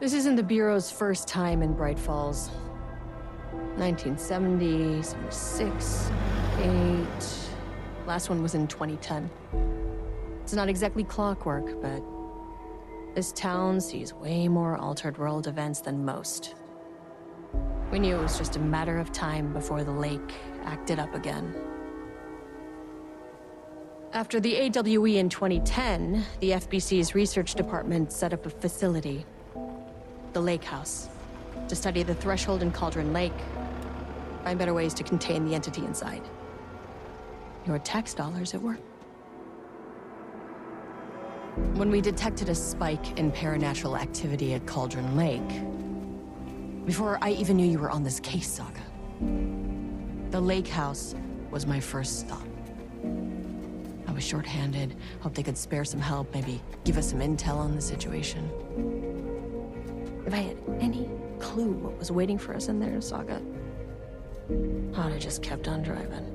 This isn't the Bureau's first time in Bright Falls. 1970, 76, 8... Last one was in 2010. It's not exactly clockwork, but this town sees way more altered world events than most. We knew it was just a matter of time before the lake acted up again. After the AWE in 2010, the FBC's research department set up a facility, the Lake House, to study the threshold in Cauldron Lake, find better ways to contain the entity inside. Your tax dollars at work. When we detected a spike in paranatural activity at Cauldron Lake, before I even knew you were on this case, Saga, the Lake House was my first stop. I was short-handed, hoped they could spare some help, maybe give us some intel on the situation. If I had any clue what was waiting for us in there, Saga, I'd have just kept on driving.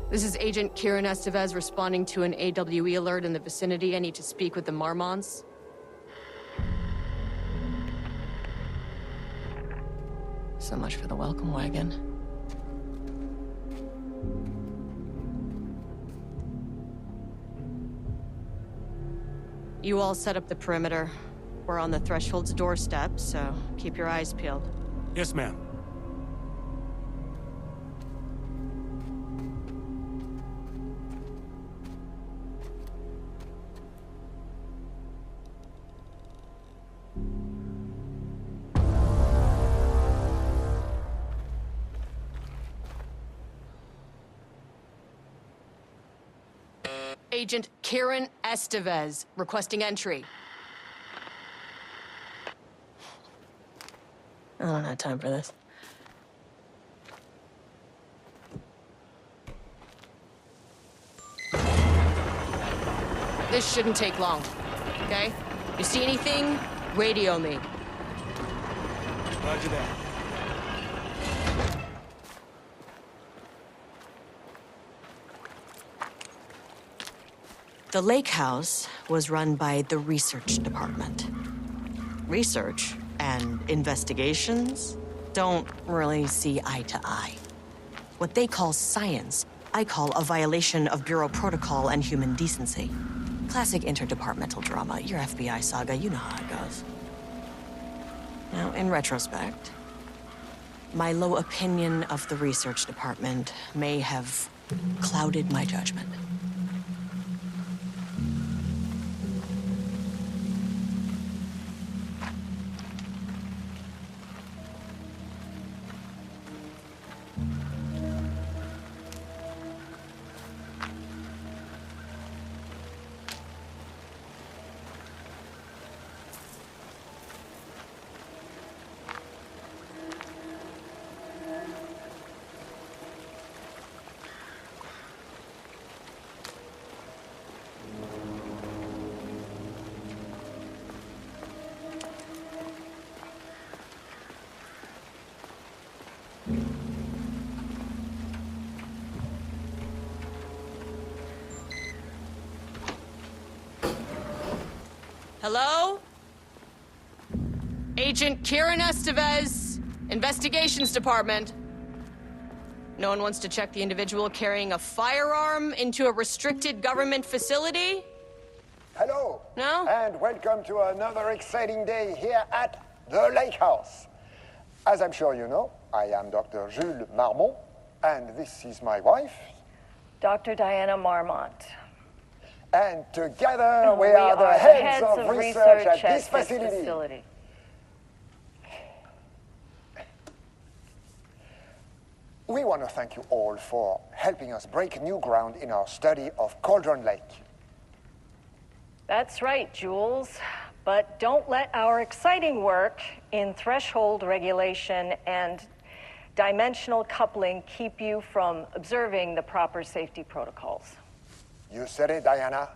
This is Agent Kiran Estevez responding to an AWE alert in the vicinity. I need to speak with the Marmonts. So much for the welcome wagon. You all set up the perimeter. We're on the threshold's doorstep, so keep your eyes peeled. Yes, ma'am. Agent Kiran Estevez, requesting entry. I don't have time for this. This shouldn't take long, okay? You see anything, radio me. Roger that. The Lake House was run by the research department. Research and investigations don't really see eye to eye. What they call science, I call a violation of Bureau protocol and human decency. Classic interdepartmental drama. Your FBI saga, you know how it goes. Now, in retrospect, my low opinion of the research department may have clouded my judgment. Hello? Agent Kiran Estevez, Investigations Department. No one wants to check the individual carrying a firearm into a restricted government facility? Hello. No? And welcome to another exciting day here at the Lake House. As I'm sure you know, I am Dr. Jules Marmont, and this is my wife, Dr. Diana Marmont. And together we are the heads of research at this facility. We want to thank you all for helping us break new ground in our study of Cauldron Lake. That's right, Jules. But don't let our exciting work in threshold regulation and dimensional coupling keep you from observing the proper safety protocols. You said it, Diana.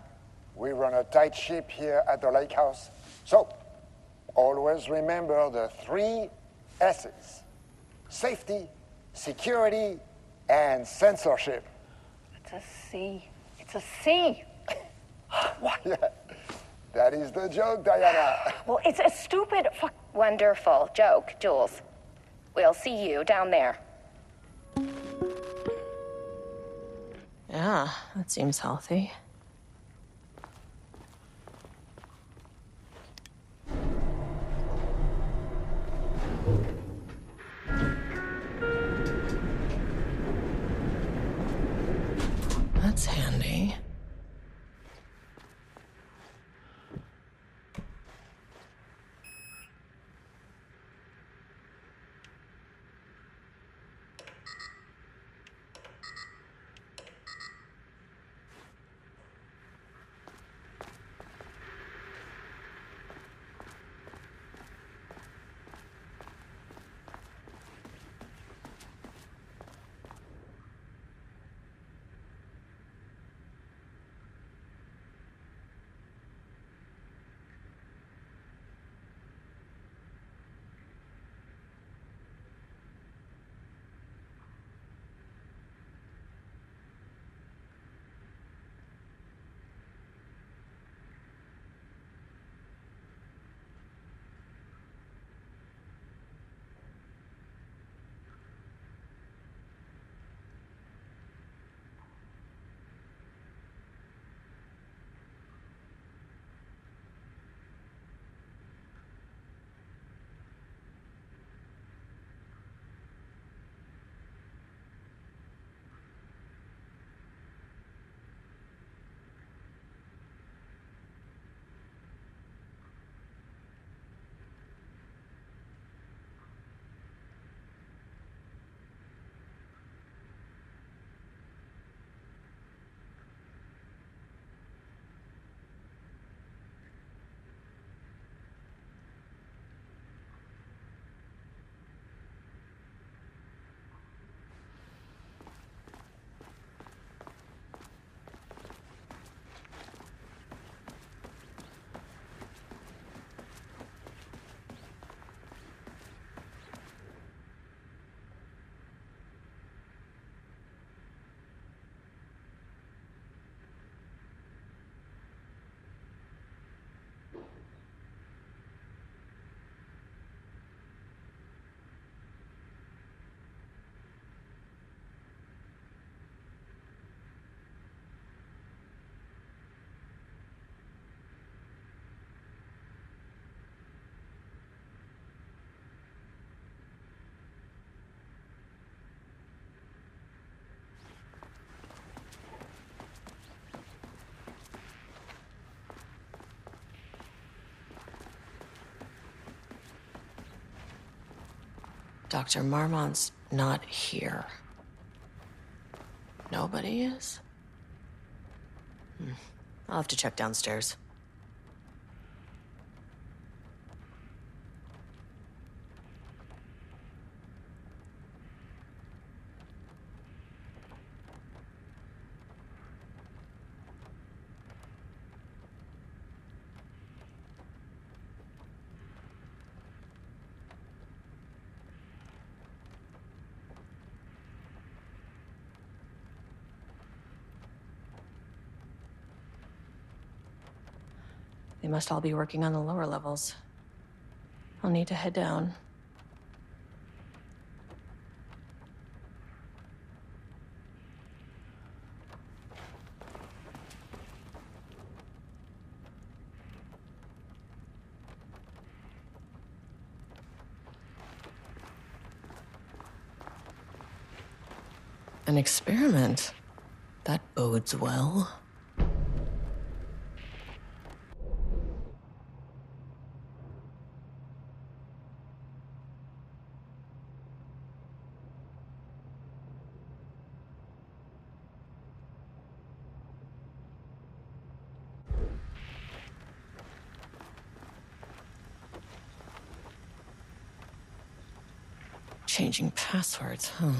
We run a tight ship here at the lake house. So, always remember the 3 S's. Safety, security, and censorship. It's a C. It's a C. What? Yeah, that is the joke, Diana. Well, it's a stupid fuck. Wonderful joke, Jules. We'll see you down there. Yeah, that seems healthy. That's handy. Dr. Marmont's not here. Nobody is? I'll have to check downstairs. They must all be working on the lower levels. I'll need to head down. An experiment? That bodes well. Changing passwords, huh?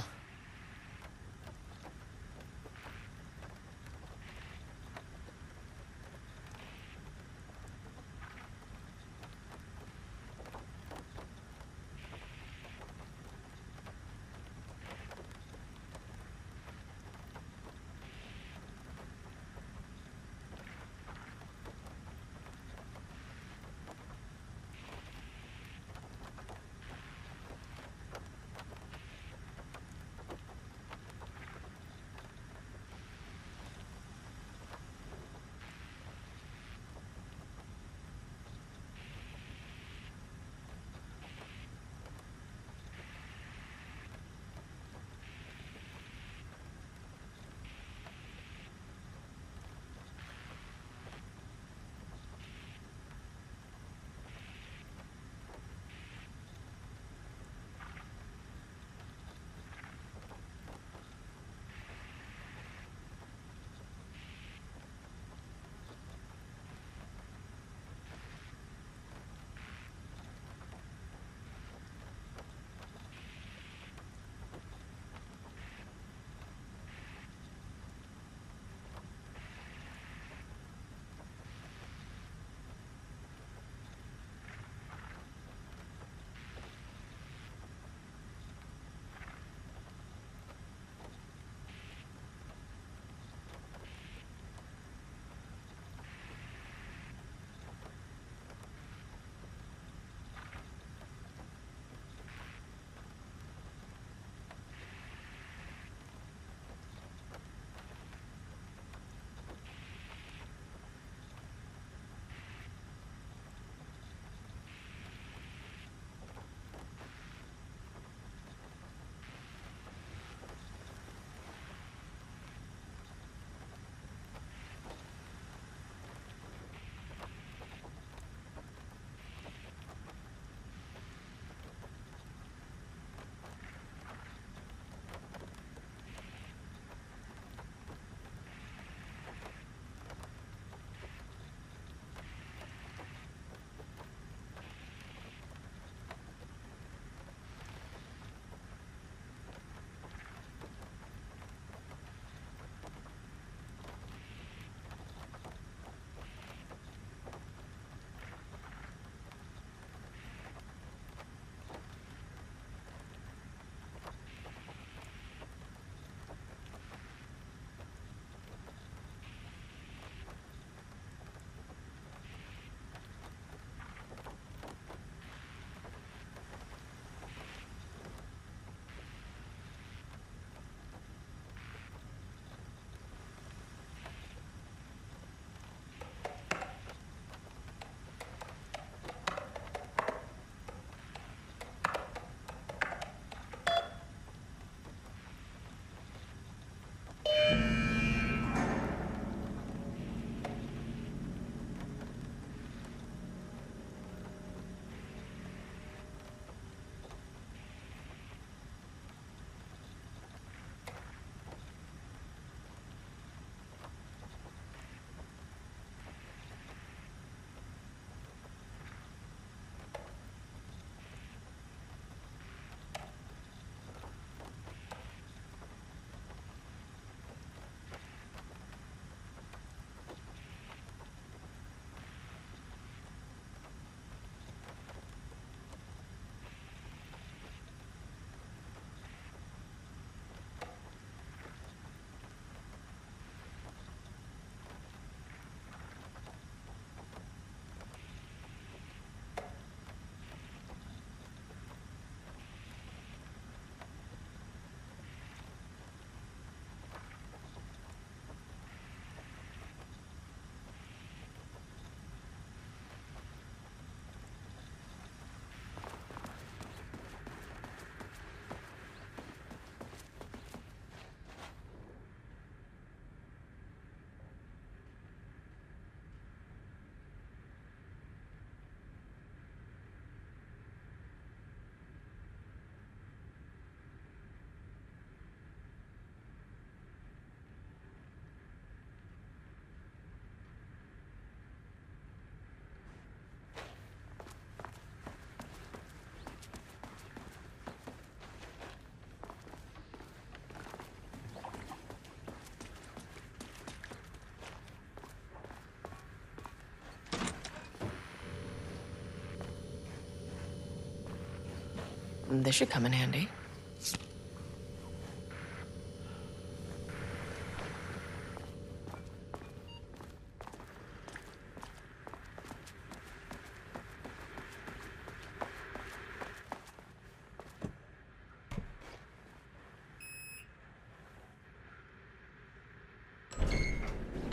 This should come in handy.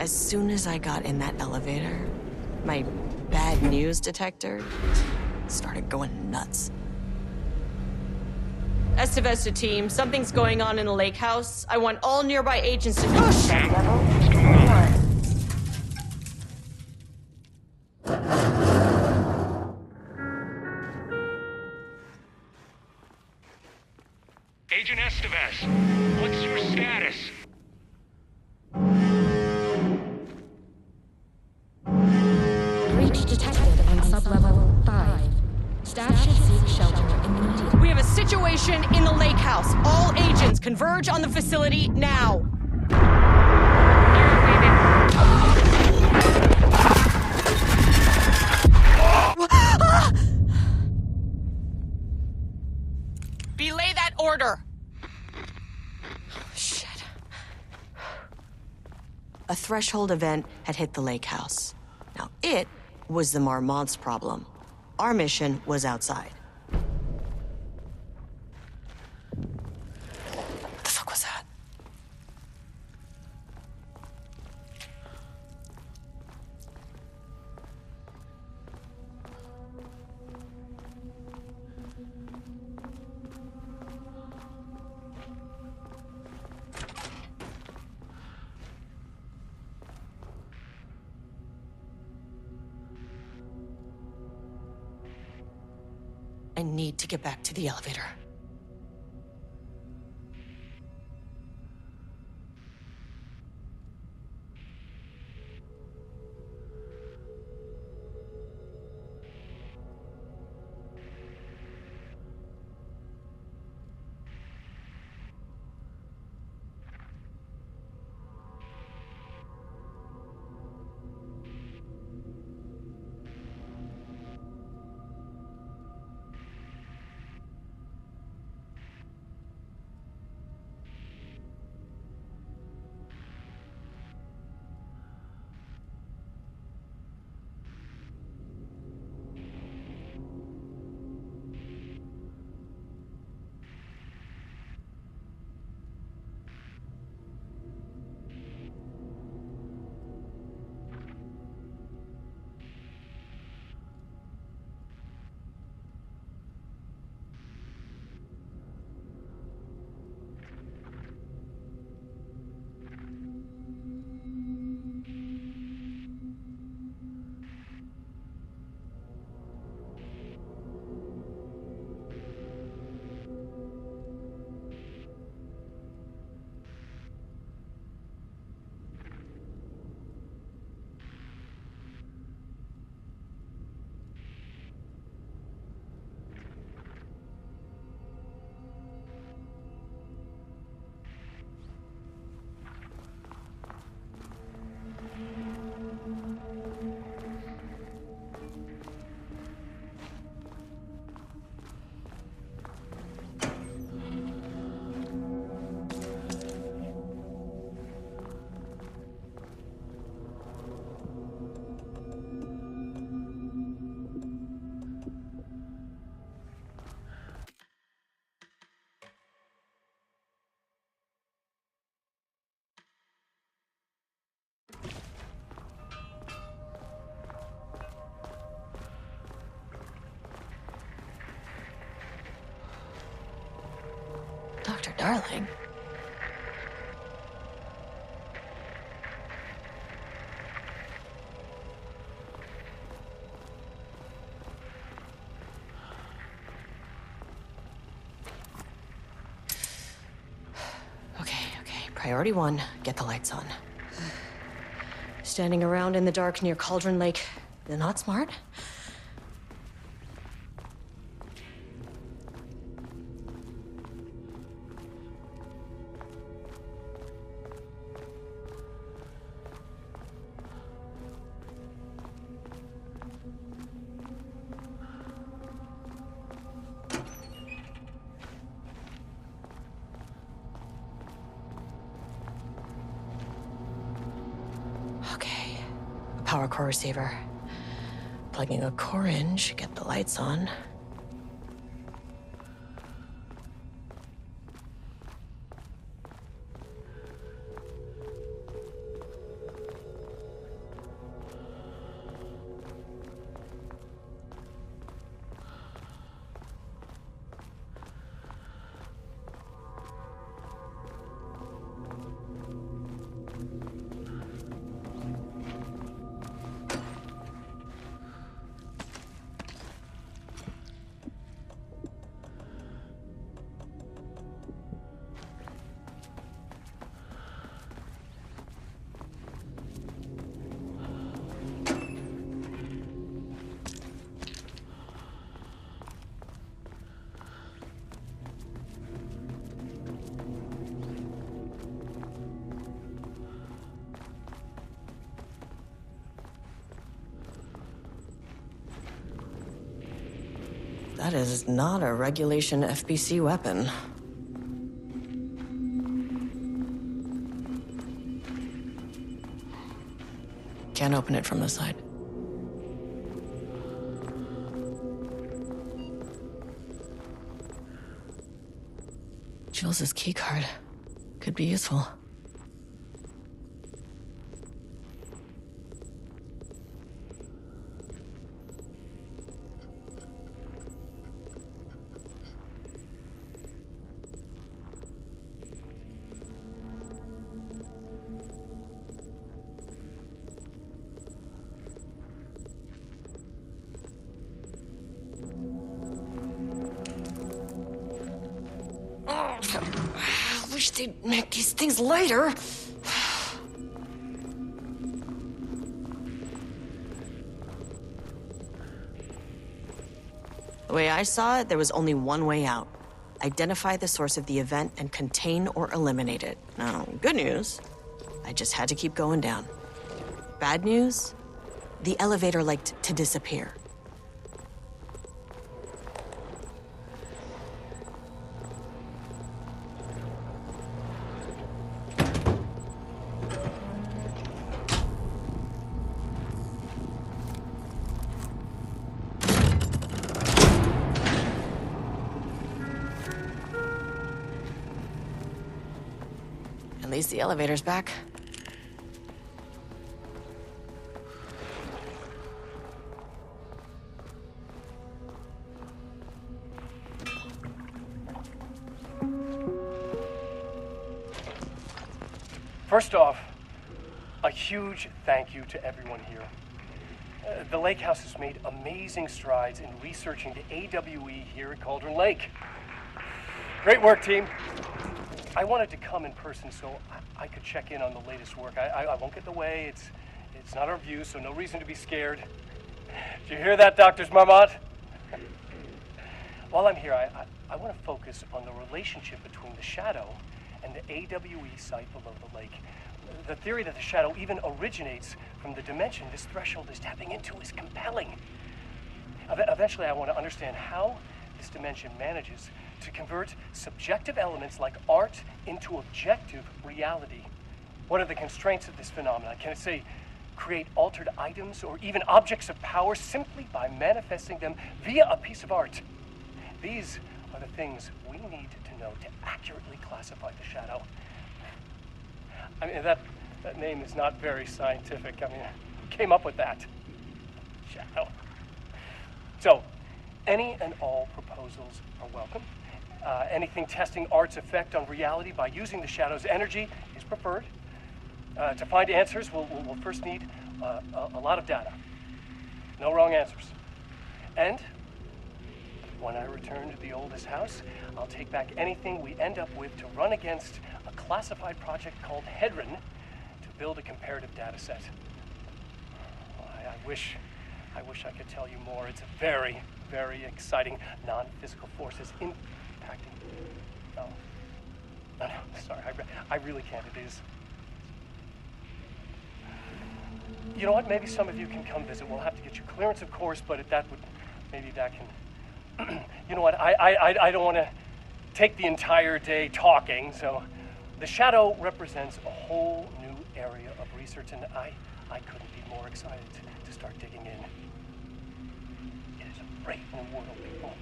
As soon as I got in that elevator, my bad news detector started going nuts. Estevez to team, something's going on in the lake house. I want all nearby agents to push. Agent Estevez, what's your status? Breach detected on sublevel 5. Staff should seek shelter immediately. We have a situation in the lake house. All agents converge on the facility now. Belay that order. Shit. A threshold event had hit the lake house. Now, it was the Marmont's problem. Our mission was outside. What the fuck was that? I need to get back to the elevator. Dr. Darling. Okay. Priority 1, get the lights on. Standing around in the dark near Cauldron Lake, not smart. power core receiver. Plugging a core in should get the lights on. That is not a regulation FBC weapon. Can't open it from the side. Jules' keycard could be useful. I wish they'd make these things lighter. The way I saw it, there was only one way out. Identify the source of the event and contain or eliminate it. Now, good news, I just had to keep going down. Bad news, the elevator liked to disappear. At least the elevator's back. First off, a huge thank you to everyone here. The Lake House has made amazing strides in researching the AWE here at Cauldron Lake. Great work, team. I wanted to come in person so I could check in on the latest work. I won't get in the way. It's not our view, so no reason to be scared. Did you hear that, Drs. Marmont? While I'm here, I want to focus on the relationship between the shadow and the AWE site below the lake. The theory that the shadow even originates from the dimension this threshold is tapping into is compelling. Eventually, I want to understand how this dimension manages to convert subjective elements like art into objective reality. What are the constraints of this phenomenon? Can it, say, create altered items or even objects of power simply by manifesting them via a piece of art? These are the things we need to know to accurately classify the shadow. I mean, that name is not very scientific. I mean, who came up with that? Shadow. So, any and all proposals are welcome. Anything testing art's effect on reality by using the shadow's energy is preferred. To find answers, we'll first need a lot of data. No wrong answers. And when I return to the oldest house, I'll take back anything we end up with to run against a classified project called Hedron to build a comparative data set. I wish I could tell you more. It's a very, very exciting non-physical forces impacting. No, sorry, I really can't. It is. You know what? Maybe some of you can come visit. We'll have to get you clearance, of course, but maybe that can. You know what? I don't want to take the entire day talking. So, the shadow represents a whole new area of research, and I couldn't be more excited to start digging in. It is a brave new world, people.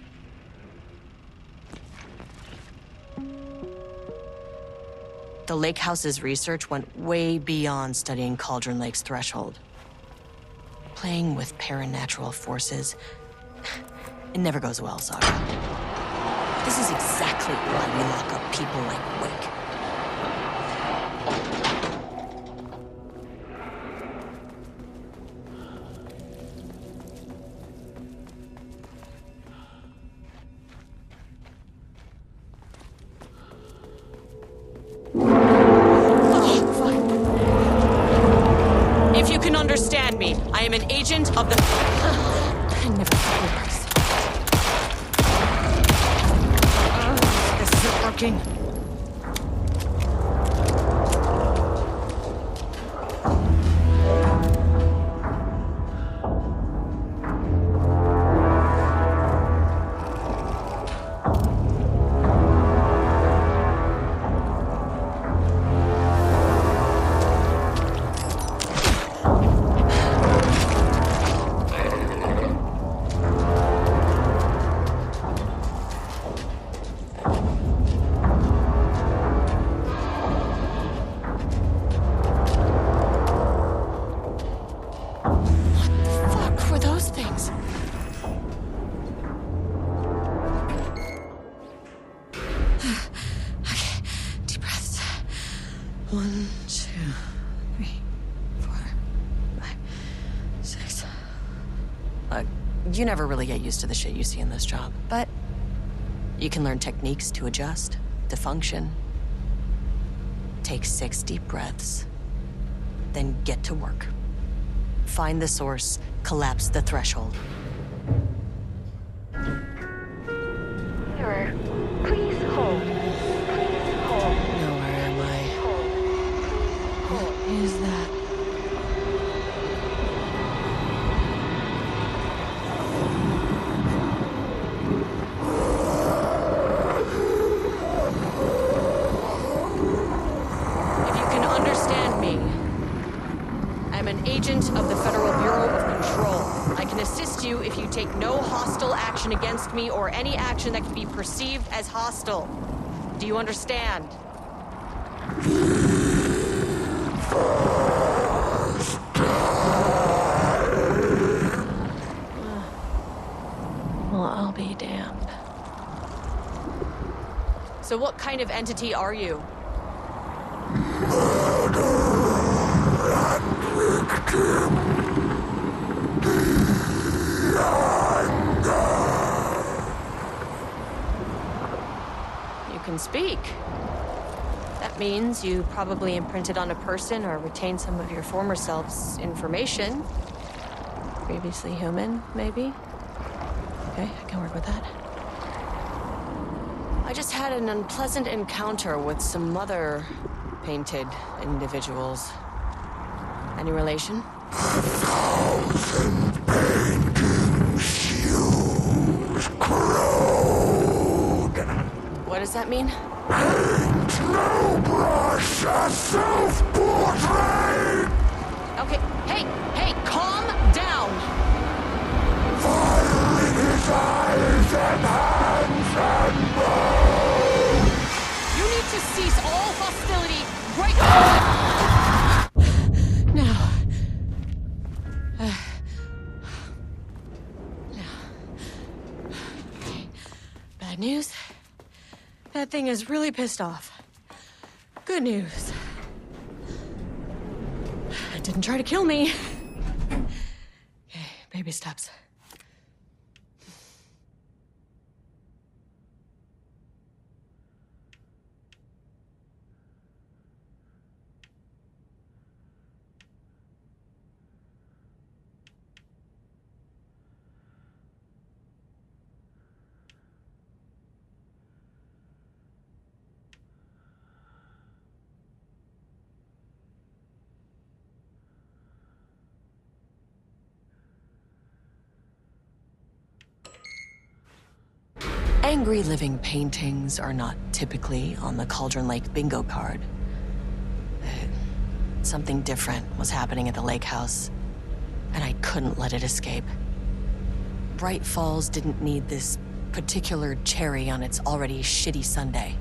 The Lake House's research went way beyond studying Cauldron Lake's threshold. Playing with paranatural forces, it never goes well, Saga. This is exactly why we lock up people like Wake. If you can understand me, I am an agent of the... I never fucking works. This isn't working. You never really get used to the shit you see in this job, but you can learn techniques to adjust, to function. Take 6 deep breaths, then get to work. Find the source, collapse the threshold. Mirror, please hold. Please hold. Now where am I? Hold. What is that? Agent of the Federal Bureau of Control. I can assist you if you take no hostile action against me or any action that can be perceived as hostile. Do you understand? Well, I'll be damned. So what kind of entity are you? You can speak. That means you probably imprinted on a person or retained some of your former self's information. Previously human, maybe? Okay, I can work with that. I just had an unpleasant encounter with some other painted individuals. Any relation? 1,000 paintings use corrode. What does that mean? Paint no brush, a self-portrait. Okay, hey, calm down. Fire in his eyes and hands and bones. You need to cease all hostility right now. Bad news. That thing is really pissed off. Good news. It didn't try to kill me. Okay, baby steps. Angry living paintings are not typically on the Cauldron Lake bingo card. Something different was happening at the lake house. and I couldn't let it escape. Bright Falls didn't need this particular cherry on its already shitty sundae.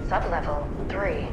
Sublevel 3.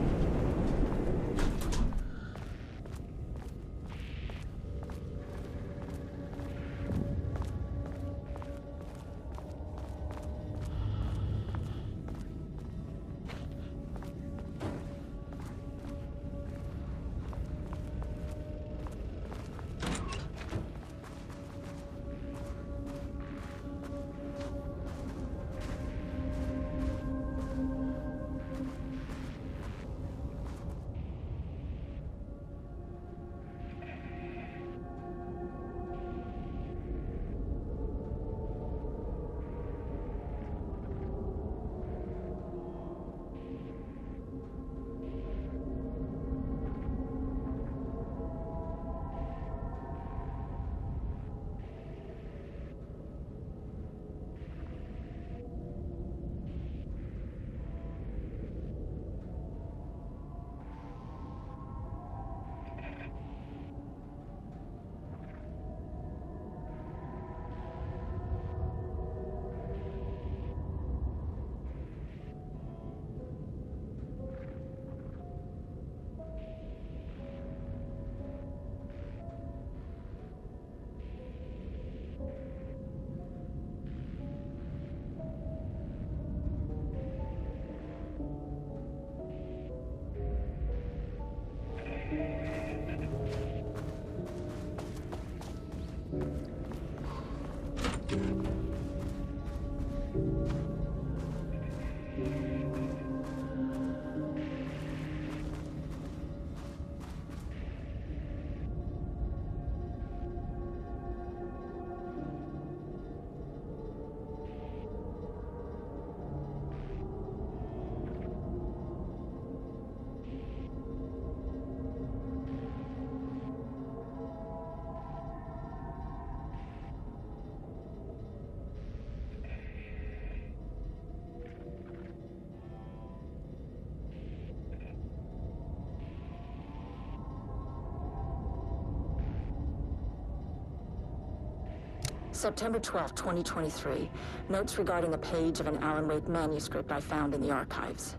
September 12, 2023. Notes regarding a page of an Alan Wake manuscript I found in the archives.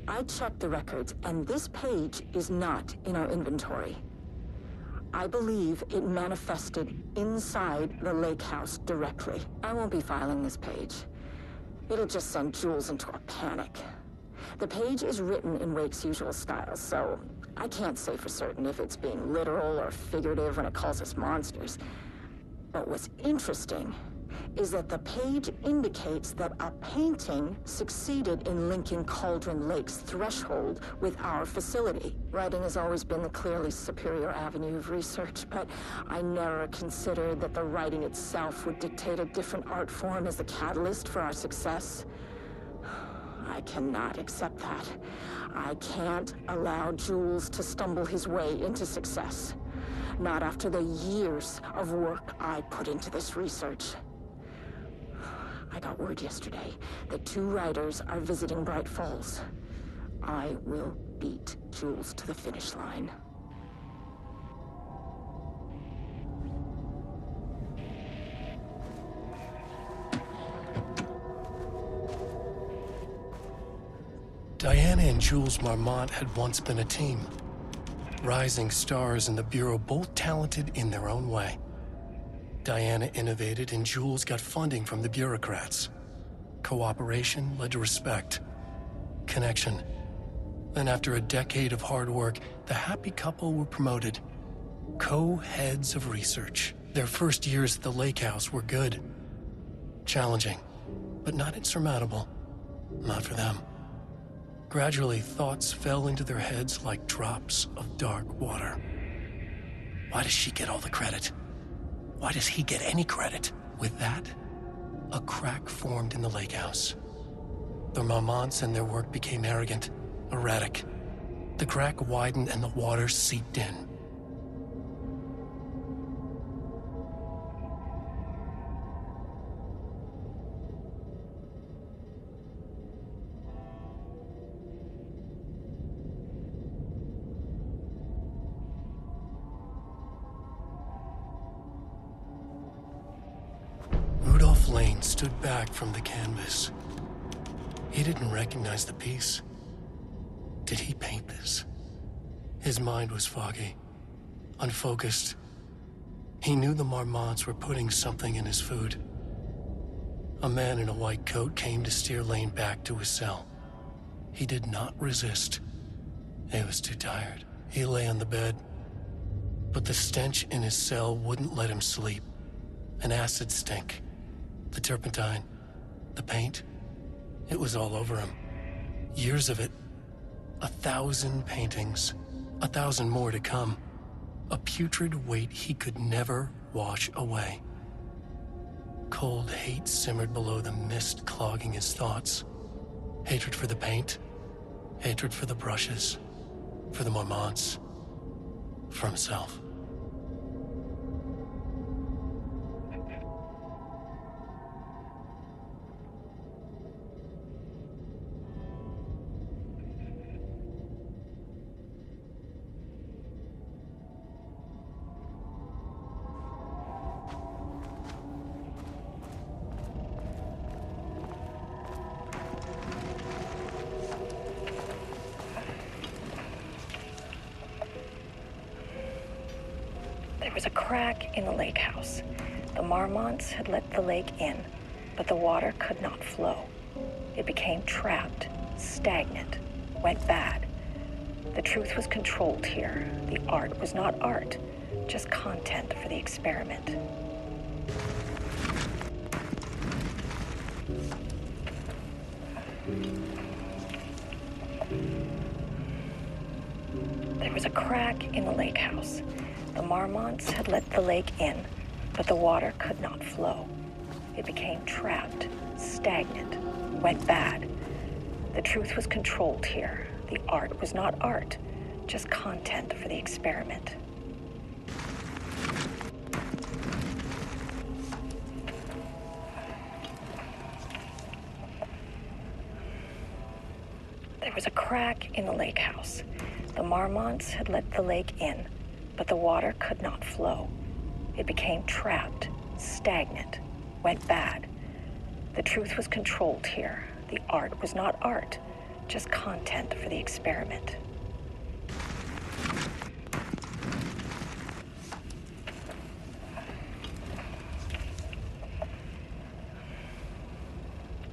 I checked the records, and this page is not in our inventory. I believe it manifested inside the lake house directly. I won't be filing this page. It'll just send Jules into a panic. The page is written in Wake's usual style, so I can't say for certain if it's being literal or figurative when it calls us monsters. But what's interesting is that the page indicates that a painting succeeded in linking Cauldron Lake's threshold with our facility. Writing has always been the clearly superior avenue of research, but I never considered that the writing itself would dictate a different art form as the catalyst for our success. I cannot accept that. I can't allow Jules to stumble his way into success. Not after the years of work I put into this research. I got word yesterday that 2 writers are visiting Bright Falls. I will beat Jules to the finish line. Diana and Jules Marmont had once been a team. Rising stars in the Bureau, both talented in their own way. Diana innovated and Jules got funding from the bureaucrats. Cooperation led to respect. Connection. Then after a decade of hard work, the happy couple were promoted. Co-heads of research. Their first years at the lake house were good. Challenging, but not insurmountable. Not for them. Gradually, thoughts fell into their heads like drops of dark water. Why does she get all the credit? Why does he get any credit? With that, a crack formed in the lake house. The Marmonts and their work became arrogant, erratic. The crack widened and the water seeped in. Kane stood back from the canvas. He didn't recognize the piece. Did he paint this? His mind was foggy, unfocused. He knew the Marmonts were putting something in his food. A man in a white coat came to steer Lane back to his cell. He did not resist. He was too tired. He lay on the bed, but the stench in his cell wouldn't let him sleep. An acid stink. The turpentine, the paint, it was all over him. Years of it. 1,000 paintings. 1,000 more to come. A putrid weight he could never wash away. Cold hate simmered below the mist clogging his thoughts. Hatred for the paint. Hatred for the brushes. For the Marmonts. For himself. There was a crack in the lake house. The Marmonts had let the lake in, but the water could not flow. It became trapped, stagnant, went bad. The truth was controlled here. The art was not art, just content for the experiment. There was a crack in the lake house. The Marmonts had let the lake in, but the water could not flow. It became trapped, stagnant, went bad. The truth was controlled here. The art was not art, just content for the experiment. There was a crack in the lake house. The Marmonts had let the lake in, but the water could not flow. It became trapped, stagnant, went bad. The truth was controlled here. The art was not art, just content for the experiment.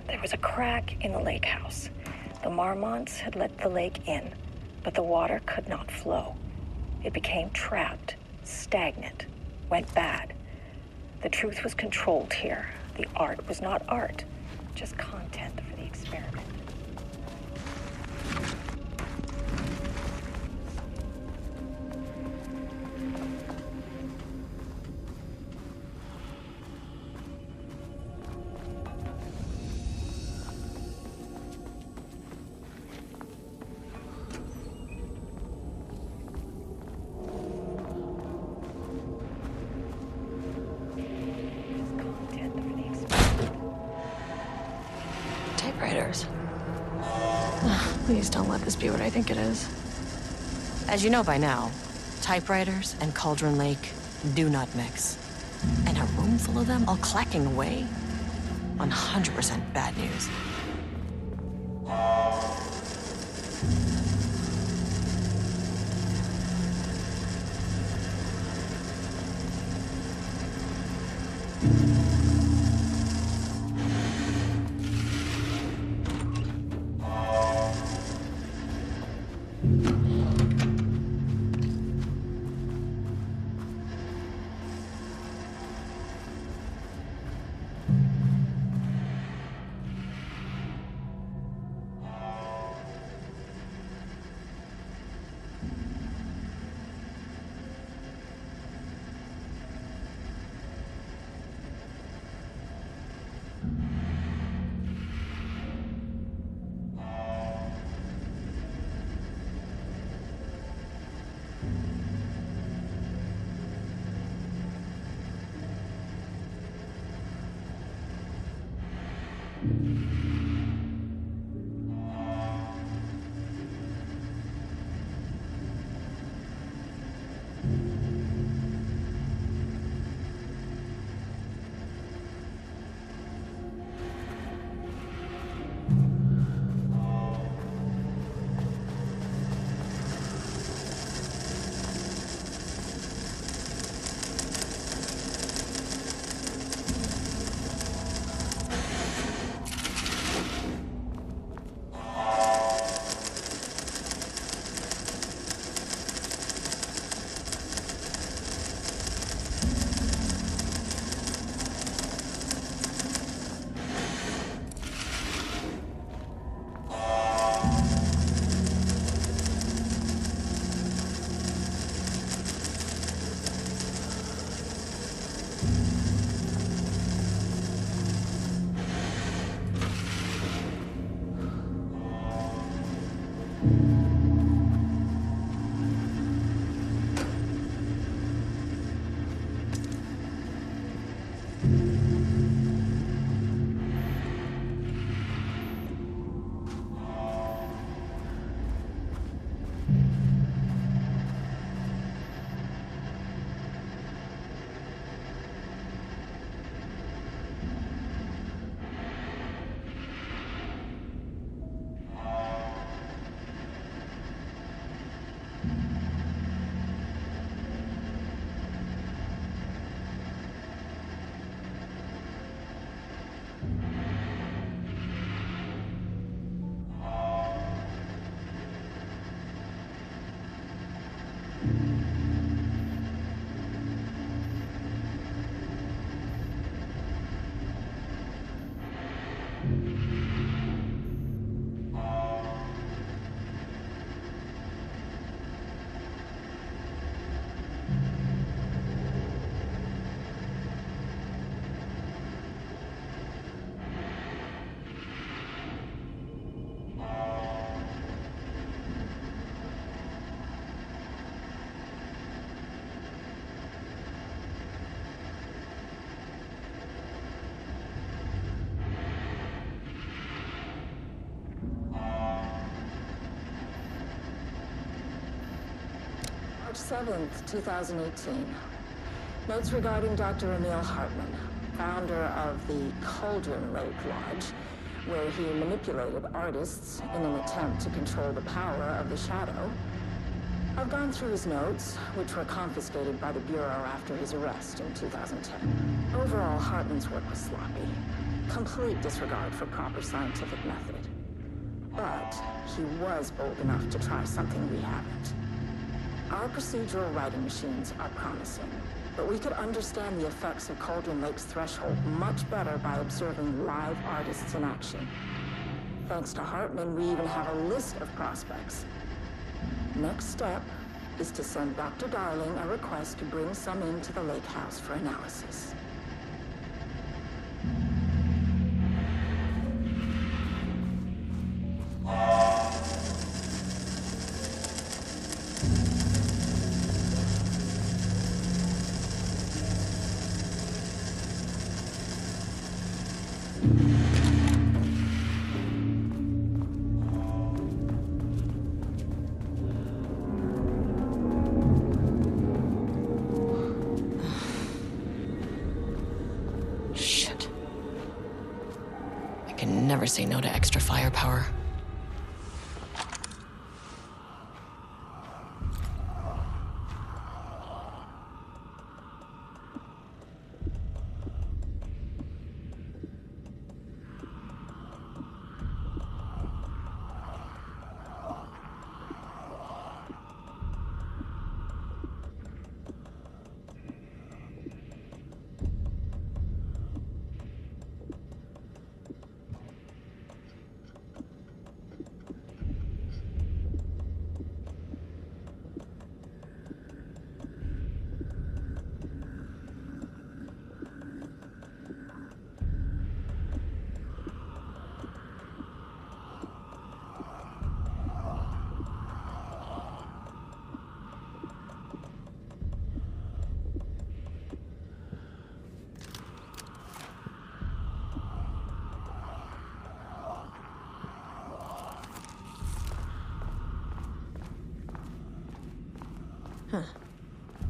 There was a crack in the lake house. The Marmonts had let the lake in, but the water could not flow. It became trapped, stagnant, went bad. The truth was controlled here. The art was not art, just content for the experiment. Typewriters. Please don't let this be what I think it is. As you know by now, typewriters and Cauldron Lake do not mix. And a room full of them all clacking away? 100% bad news. March 7th, 2018. Notes regarding Dr. Emil Hartman, founder of the Cauldron Lake Lodge, where he manipulated artists in an attempt to control the power of the shadow. I've gone through his notes, which were confiscated by the Bureau after his arrest in 2010. Overall, Hartman's work was sloppy. Complete disregard for proper scientific method. But he was bold enough to try something we haven't. Our procedural writing machines are promising, but we could understand the effects of Cauldron Lake's threshold much better by observing live artists in action. Thanks to Hartman, we even have a list of prospects. Next step is to send Dr. Darling a request to bring some into the lake house for analysis. Never say no to extra firepower.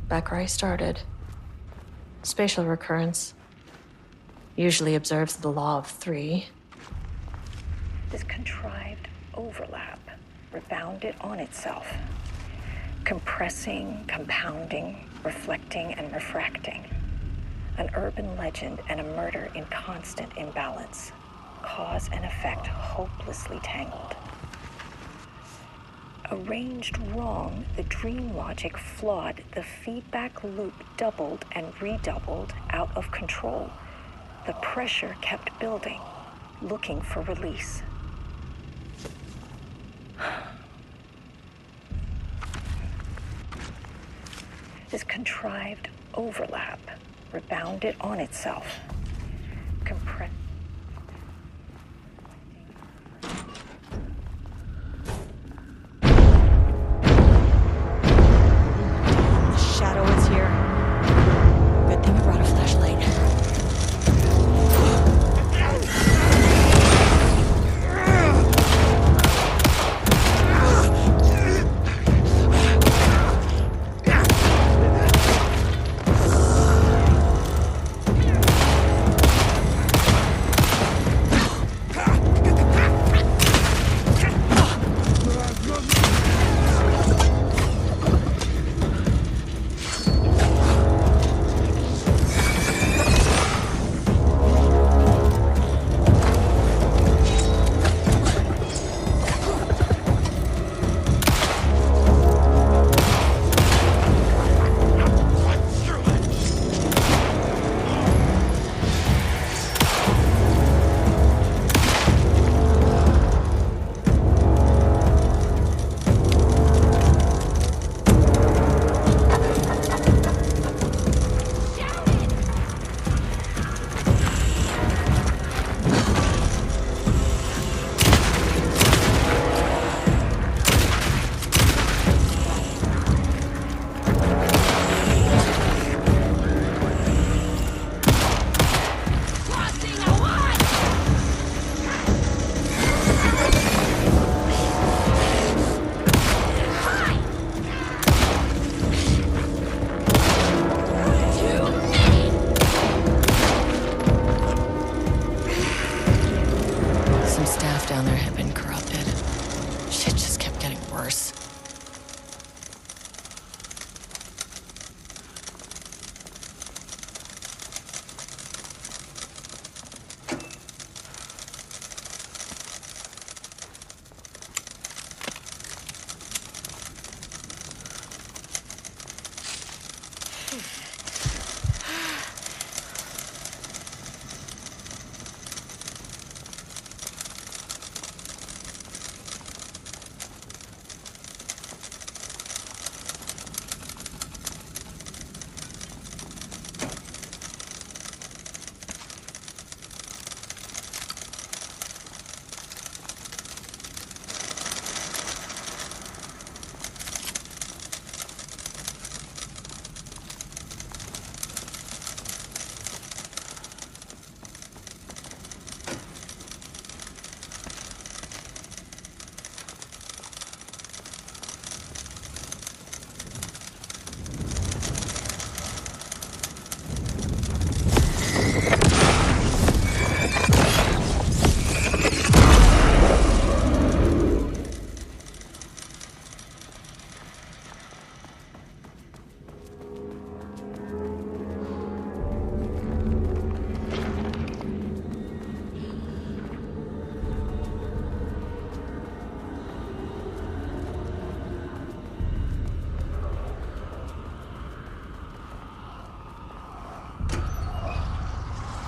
Back where I started. Spatial recurrence usually observes the law of three. This contrived overlap rebounded on itself, compressing, compounding, reflecting, and refracting. An urban legend and a murder in constant imbalance. Cause and effect hopelessly tangled. Arranged wrong, the dream logic flawed, the feedback loop doubled and redoubled out of control. The pressure kept building, looking for release. This contrived overlap rebounded on itself, compressed.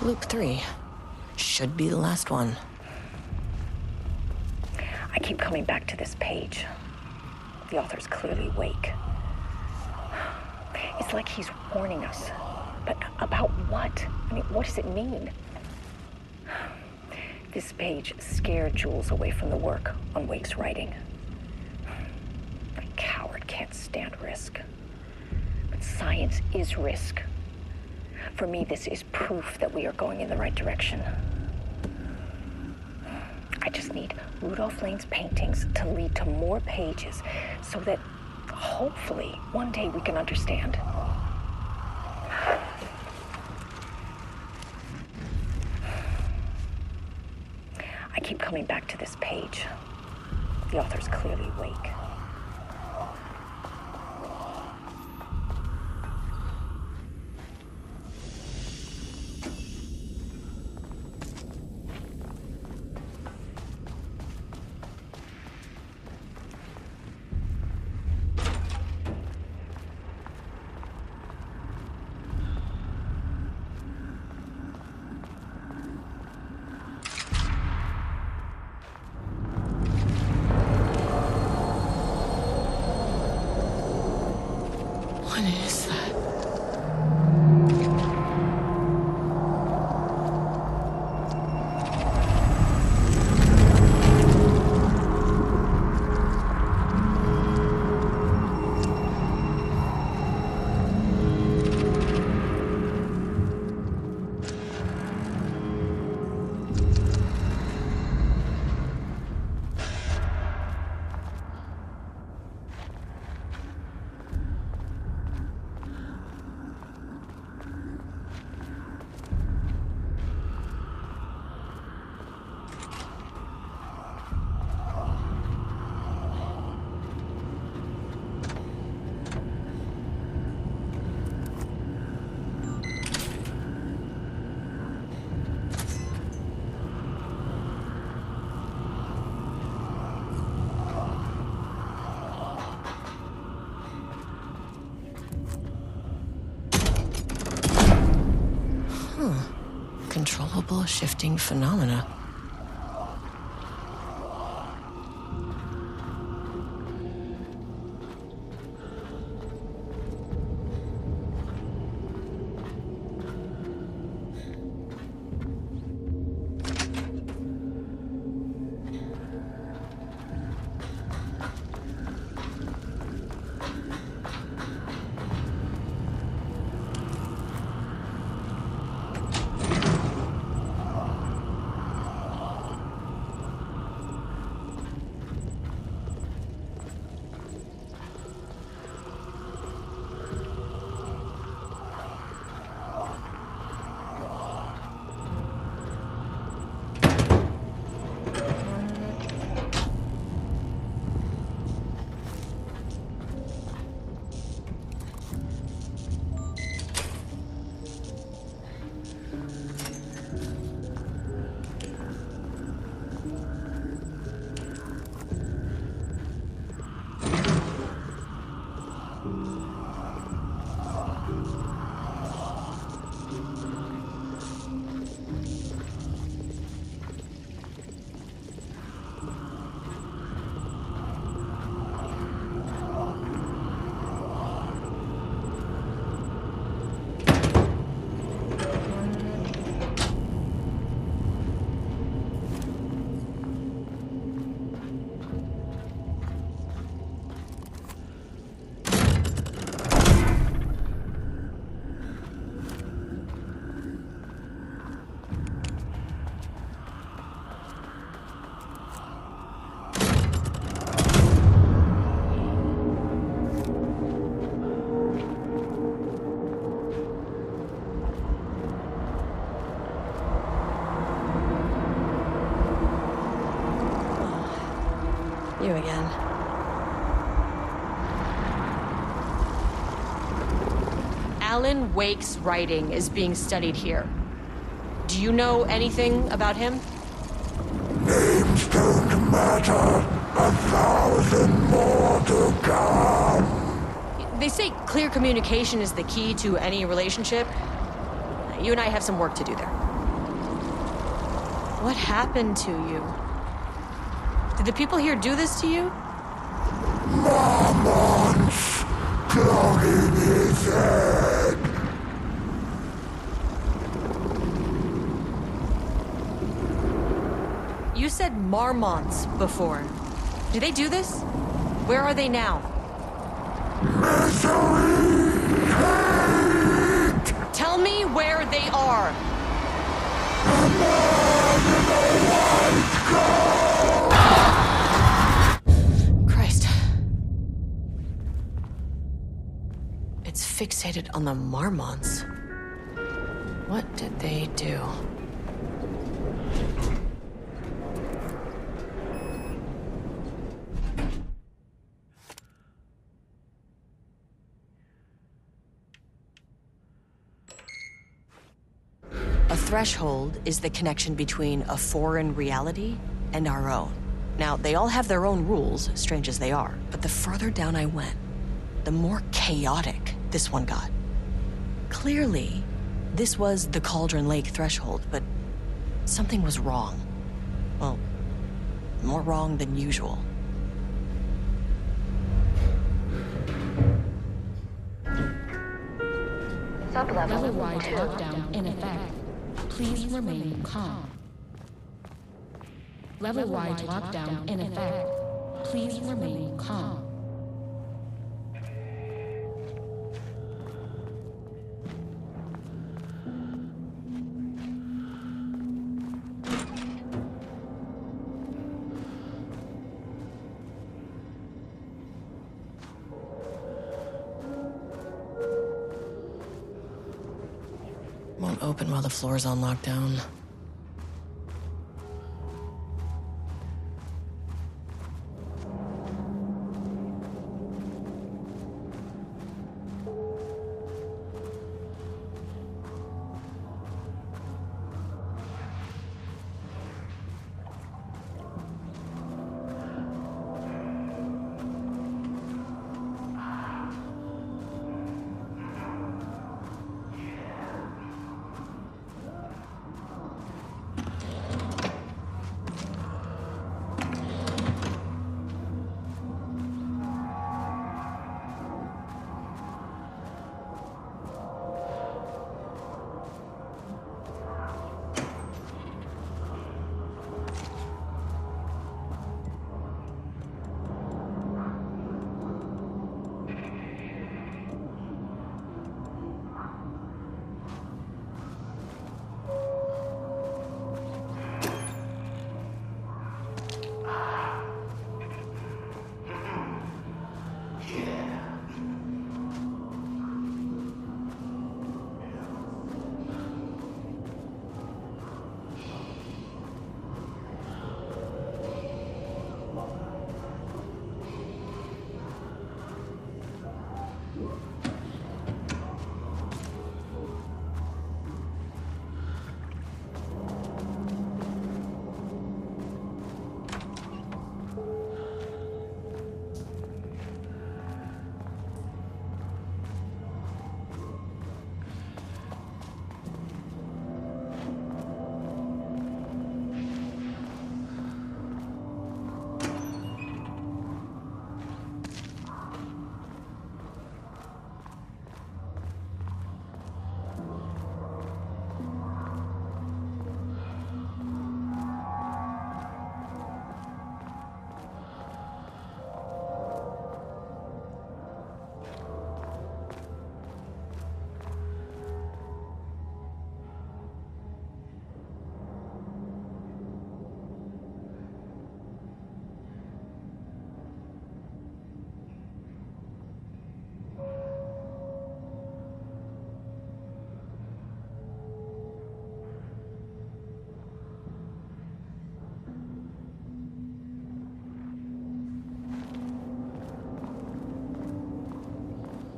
Loop 3. Should be the last one. I keep coming back to this page. The author's clearly awake. It's like he's warning us. But about what? I mean, what does it mean? This page scared Jules away from the work on Wake's writing. A coward can't stand risk. But science is risk. For me, this is proof that we are going in the right direction. I just need Rudolph Lane's paintings to lead to more pages so that hopefully one day we can understand. I keep coming back to this page. The author's clearly awake. What is that? Controllable shifting phenomena. You again. Alan Wake's writing is being studied here. Do you know anything about him? Names don't matter. 1,000 more to come. They say clear communication is the key to any relationship. You and I have some work to do there. What happened to you? Did the people here do this to you? Marmont's clogging his head. You said Marmonts before. Do they do this? Where are they now? Misery! Hate! Tell me where they are! Christ. It's fixated on the Marmonts. What did they do? A threshold is the connection between a foreign reality and our own. Now, they all have their own rules, strange as they are, but the further down I went, the more chaotic this one got. Clearly, this was the Cauldron Lake threshold, but something was wrong. Well, more wrong than usual. Level-wide lockdown in effect. Please remain calm. Level-wide lockdown in effect. Please remain calm. Won't open while the floor's on lockdown.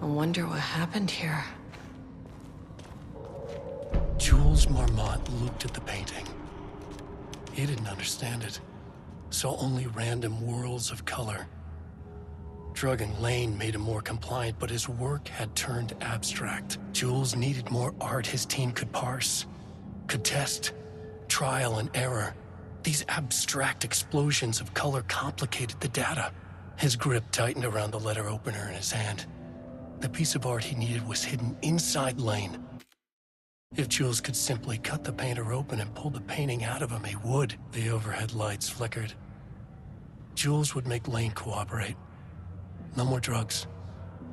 I wonder what happened here. Jules Marmont looked at the painting. He didn't understand it, saw only random whirls of color. Drugging Lane made him more compliant, but his work had turned abstract. Jules needed more art his team could parse, could test, trial and error. These abstract explosions of color complicated the data. His grip tightened around the letter opener in his hand. The piece of art he needed was hidden inside Lane. If Jules could simply cut the painter open and pull the painting out of him, he would. The overhead lights flickered. Jules would make Lane cooperate. No more drugs.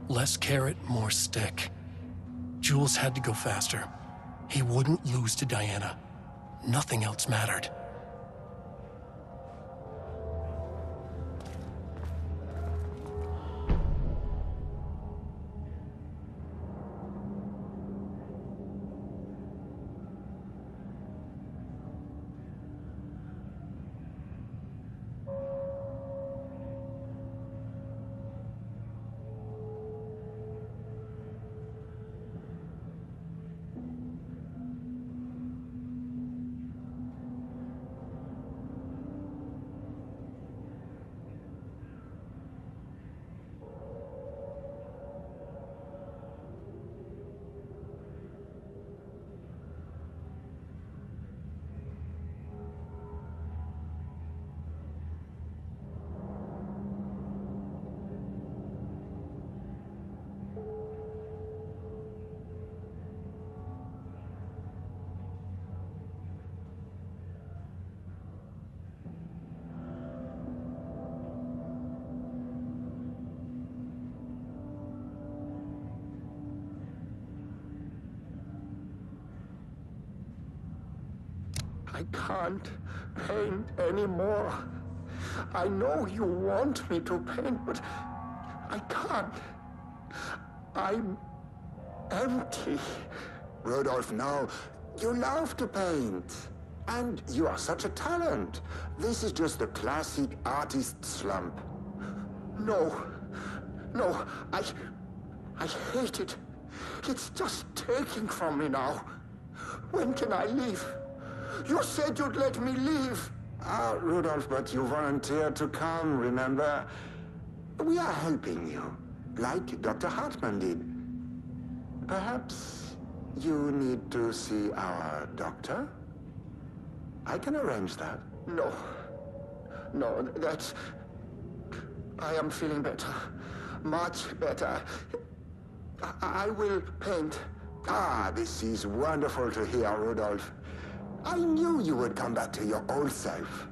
Less carrot, more stick. Jules had to go faster. He wouldn't lose to Diana. Nothing else mattered. I can't paint anymore. I know you want me to paint, but I can't. I'm empty. Rudolph, no. You love to paint. And you are such a talent. This is just the classic artist slump. No. I hate it. It's just taking from me now. When can I leave? You said you'd let me leave. Rudolph, but you volunteered to come, remember? We are helping you, like Dr. Hartman did. Perhaps you need to see our doctor? I can arrange that. No, that's... I am feeling better. Much better. I will paint. This is wonderful to hear, Rudolph. I knew you would come back to your old self.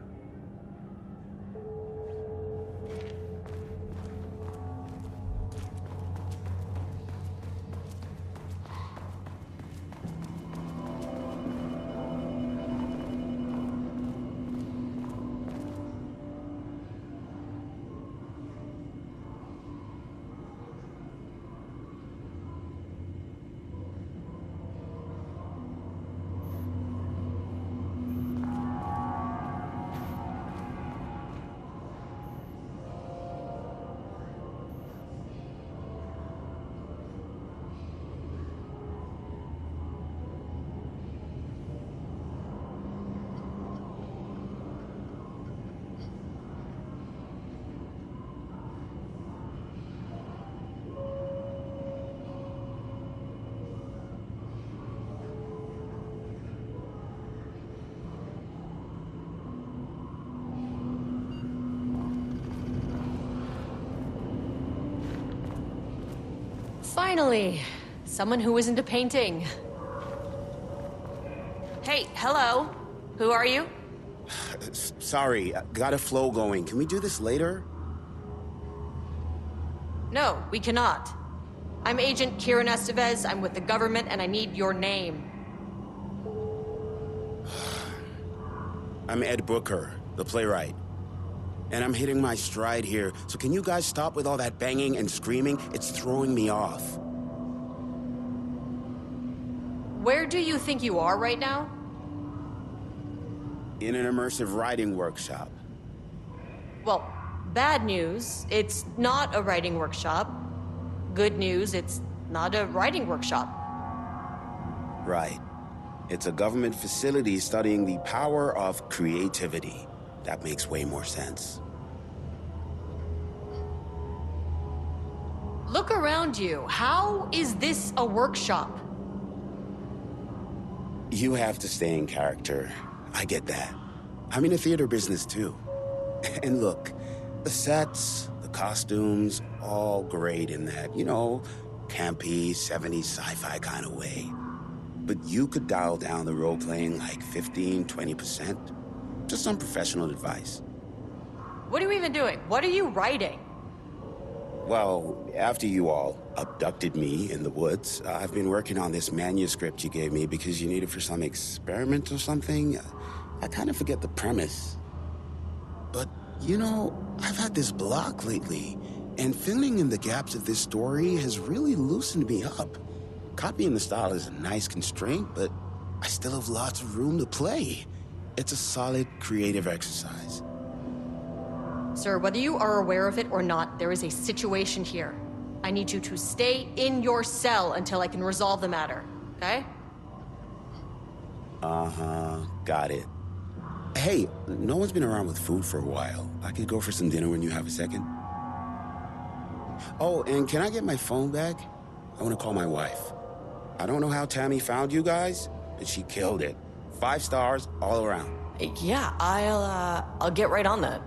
Finally, someone who isn't a painting. Hey, hello. Who are you? Sorry, got a flow going. Can we do this later? No, we cannot. I'm Agent Kiran Estevez. I'm with the government, and I need your name. I'm Ed Booker, the playwright. And I'm hitting my stride here, so can you guys stop with all that banging and screaming? It's throwing me off. Where do you think you are right now? In an immersive writing workshop. Well, bad news, it's not a writing workshop. Good news, it's not a writing workshop. Right. It's a government facility studying the power of creativity. That makes way more sense. Look around you. How is this a workshop? You have to stay in character. I get that. I'm in the theater business too. And look, the sets, the costumes, all great in that, you know, campy, 70s sci-fi kind of way. But you could dial down the role-playing like 15, 20%. Just some professional advice. What are you even doing? What are you writing? Well, after you all abducted me in the woods, I've been working on this manuscript you gave me because you need it for some experiment or something. I kind of forget the premise. But, you know, I've had this block lately, and filling in the gaps of this story has really loosened me up. Copying the style is a nice constraint, but I still have lots of room to play. It's a solid creative exercise. Sir, whether you are aware of it or not, there is a situation here. I need you to stay in your cell until I can resolve the matter, okay? Uh-huh, got it. Hey, no one's been around with food for a while. I could go for some dinner when you have a second. Oh, and can I get my phone back? I want to call my wife. I don't know how Tammy found you guys, but she killed it. 5 stars all around. Yeah, I'll get right on that.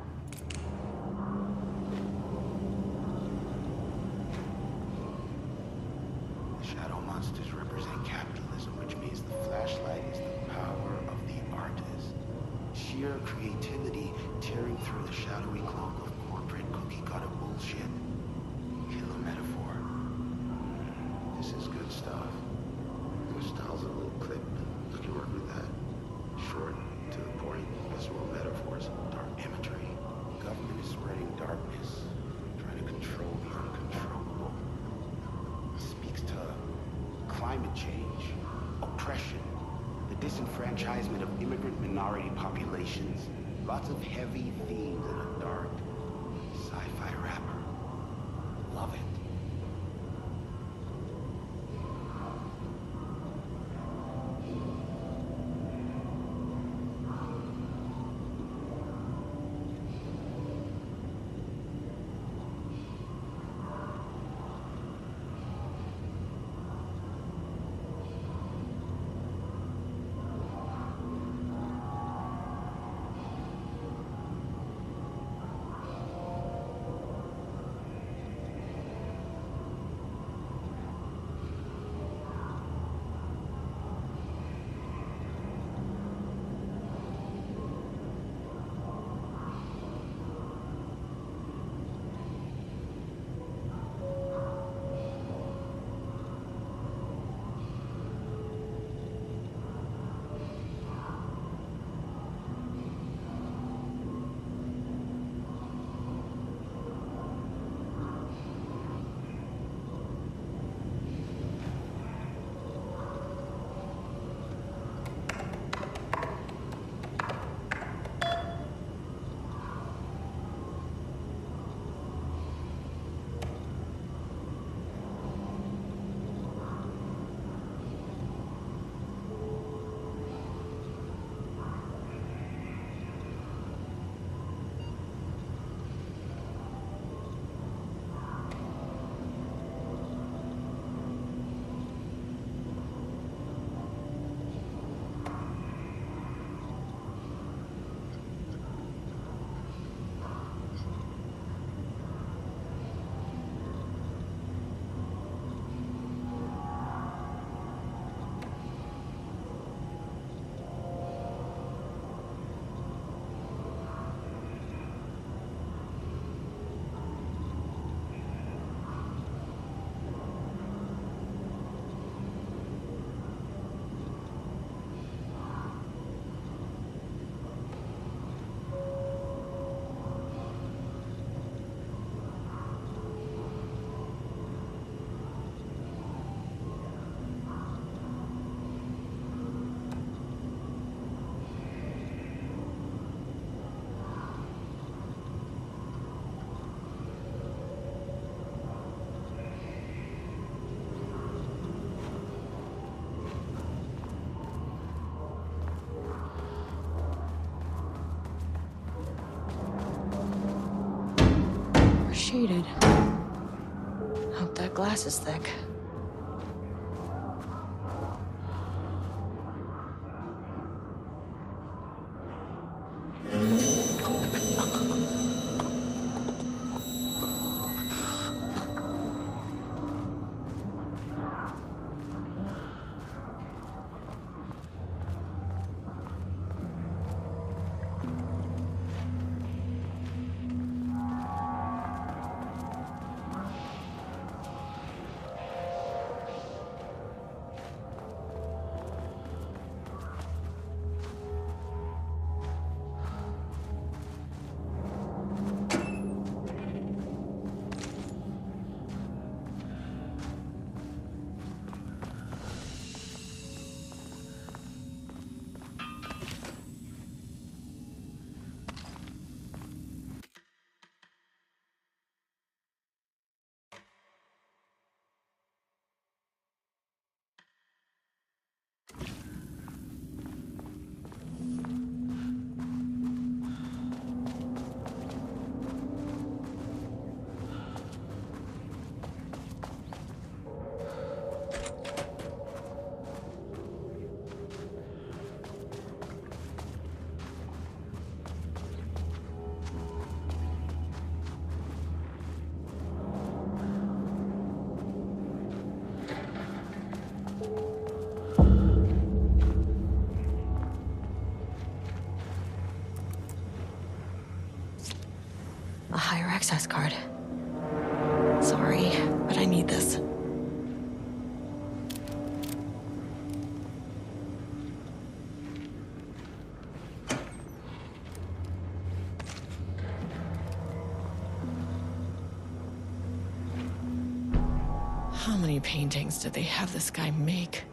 Shadow monsters represent capitalism, which means the flashlight is the power of the artist. Sheer creativity tearing through the shadowy cloak of corporate cookie-cutter bullshit. Killer metaphor. This is good stuff. Your style's a little clipped, but I can work with that. Short, to the point, visceral metaphors, dark imagery. Government is spreading darkness, trying to control the uncontrollable. It speaks to climate change, oppression, the disenfranchisement of immigrant minority populations. Lots of heavy themes in a dark sci-fi wrapper. Love it. Shaded. Hope that glass is thick. How many paintings did they have this guy make?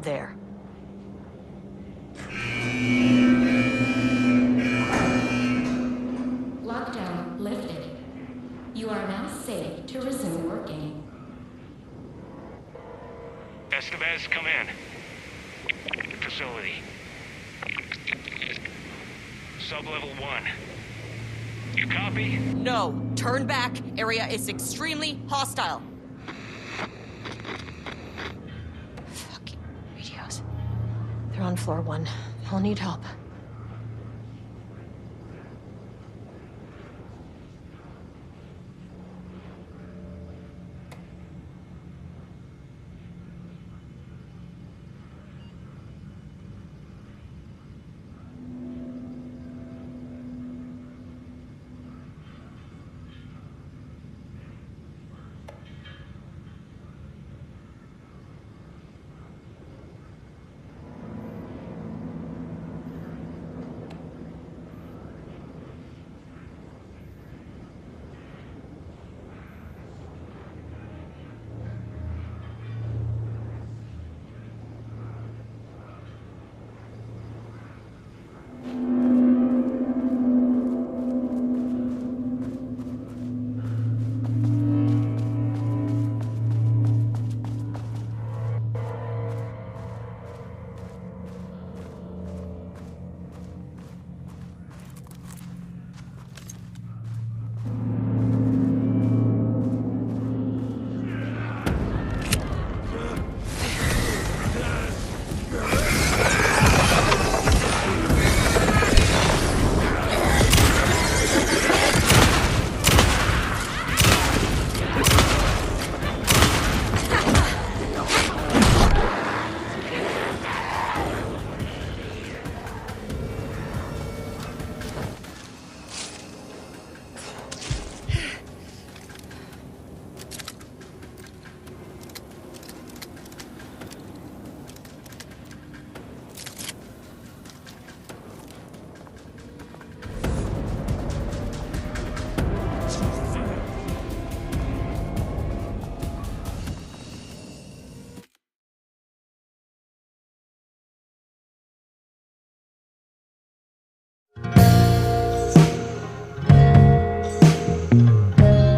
There. Lockdown lifted. You are now safe to resume working. Estevez, come in. Facility. Sub-level 1. You copy? No. Turn back. Area is extremely hostile. Fucking radios. They're on on floor 1. I'll need help.